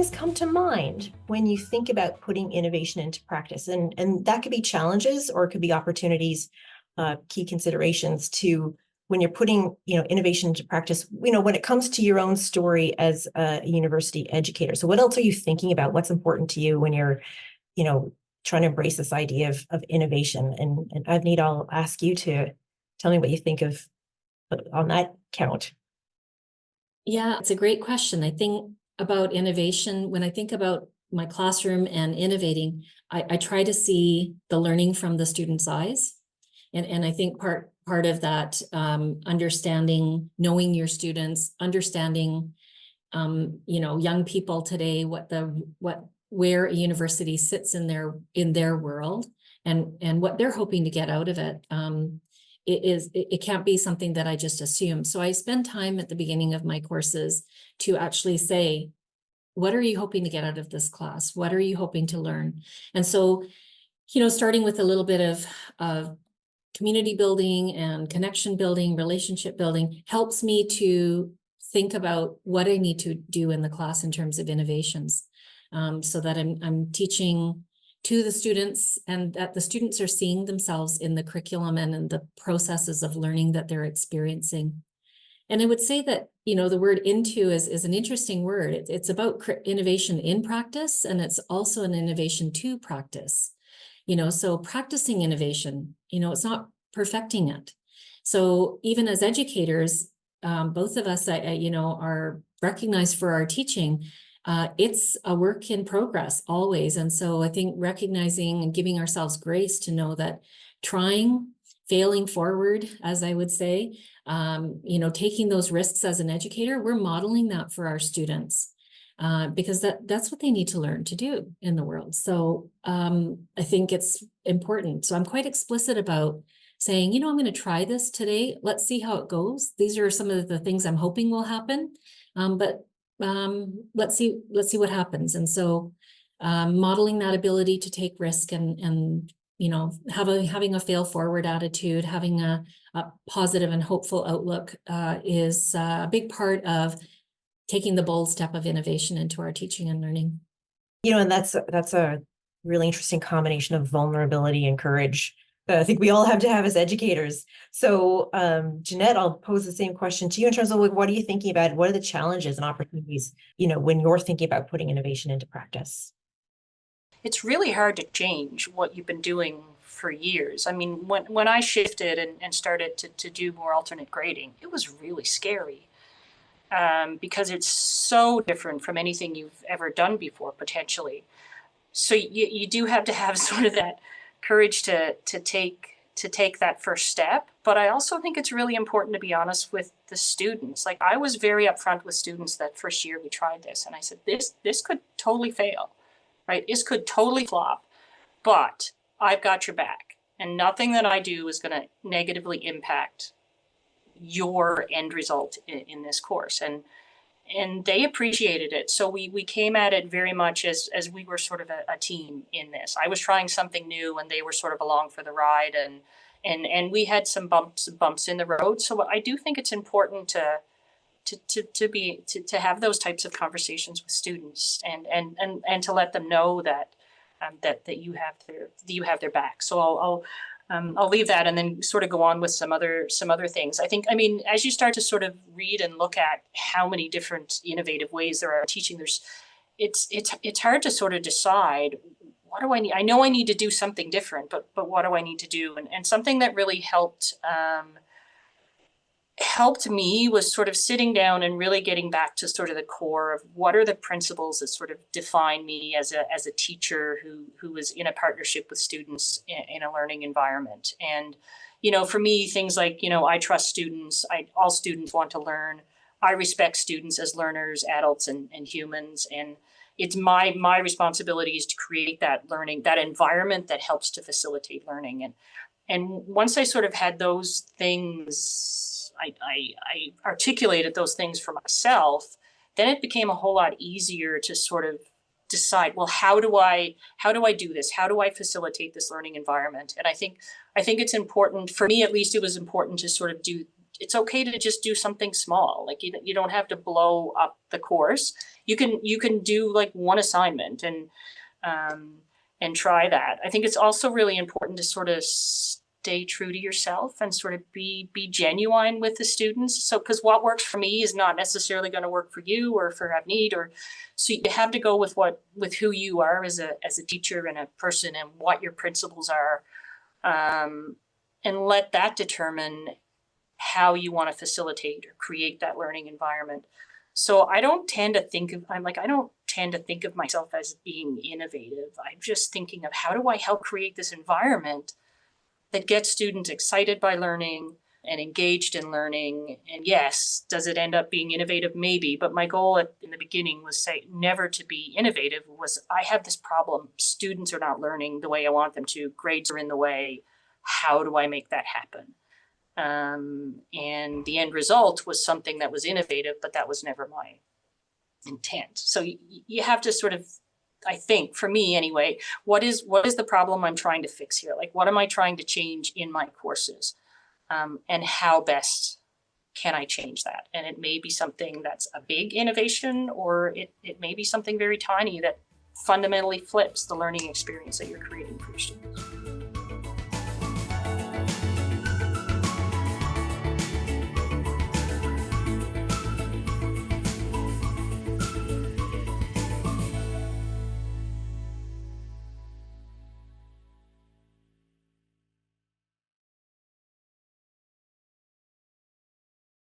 things come to mind when you think about putting innovation into practice? And that could be challenges or it could be opportunities, key considerations to when you're putting, innovation into practice, when it comes to your own story as a university educator. So what else are you thinking about? What's important to you when you're, trying to embrace this idea of innovation? And Awneet, I'll ask you to tell me what you think of on that count. Yeah, it's a great question. I think about innovation, when I think about my classroom and innovating, I try to see the learning from the students' eyes. And I think part of that, understanding, knowing your students, understanding, young people today, where a university sits in their world and what they're hoping to get out of it. It can't be something that I just assume. So I spend time at the beginning of my courses to actually say, what are you hoping to get out of this class? What are you hoping to learn? And so, starting with a little bit of community building and connection building, relationship building helps me to think about what I need to do in the class in terms of innovations, so that I'm teaching to the students and that the students are seeing themselves in the curriculum and in the processes of learning that they're experiencing. And I would say that, the word into is an interesting word. It's about innovation in practice, and it's also an innovation to practice. So practicing innovation, it's not perfecting it. So even as educators, both of us, are recognized for our teaching. It's a work in progress always. And so I think recognizing and giving ourselves grace to know that trying, failing forward, as I would say, taking those risks as an educator, we're modeling that for our students. Because that's what they need to learn to do in the world. So I think it's important. So I'm quite explicit about saying, I'm going to try this today. Let's see how it goes. These are some of the things I'm hoping will happen. But let's see what happens. And so modeling that ability to take risk and having a fail forward attitude, having a positive and hopeful outlook is a big part of taking the bold step of innovation into our teaching and learning. And that's a really interesting combination of vulnerability and courage that I think we all have to have as educators. So Jeannette, I'll pose the same question to you in terms of what are you thinking about? What are the challenges and opportunities, when you're thinking about putting innovation into practice? It's really hard to change what you've been doing for years. I mean, when I shifted and started to do more alternate grading, it was really scary. Because it's so different from anything you've ever done before, potentially. So you do have to have sort of that courage to take that first step. But I also think it's really important to be honest with the students. Like I was very upfront with students that first year we tried this, and I said, this could totally fail, right? This could totally flop, but I've got your back, and nothing that I do is going to negatively impact your end result in this course. And they appreciated it. So we came at it very much as we were sort of a team in this. I was trying something new and they were sort of along for the ride, and we had some bumps in the road. So I do think it's important to have those types of conversations with students and to let them know that that you have their back. So I'll leave that and then sort of go on with some other things. I mean, as you start to sort of read and look at how many different innovative ways there are teaching, it's hard to sort of decide, what do I need? I know I need to do something different, but what do I need to do? And something that really helped me was sort of sitting down and really getting back to sort of the core of what are the principles that sort of define me as a teacher who is in a partnership with students in a learning environment. And, for me, things like, I trust students. All students want to learn. I respect students as learners, adults, and humans. And it's my responsibility is to create that learning, that environment that helps to facilitate learning. And once I sort of had those things, I articulated those things for myself, then it became a whole lot easier to sort of decide, well, how do I do this? How do I facilitate this learning environment? And I think it's important, for me at least, it was important to sort of it's okay to just do something small. Like you don't have to blow up the course. You can do like one assignment and try that. I think it's also really important to sort of stay true to yourself and sort of be genuine with the students. So, because what works for me is not necessarily going to work for you or for Awneet, or so you have to go with who you are as a teacher and a person and what your principles are, and let that determine how you want to facilitate or create that learning environment. So I don't tend to think of myself as being innovative. I'm just thinking of how do I help create this environment that gets students excited by learning and engaged in learning. And yes, does it end up being innovative? Maybe, but my goal in the beginning was never to be innovative. Was I have this problem. Students are not learning the way I want them to. Grades are in the way. How do I make that happen? And the end result was something that was innovative, but that was never my intent. So you have to sort of, I think for me anyway, what is the problem I'm trying to fix here? Like, what am I trying to change in my courses? And how best can I change that? And it may be something that's a big innovation, or it may be something very tiny that fundamentally flips the learning experience that you're creating for your students.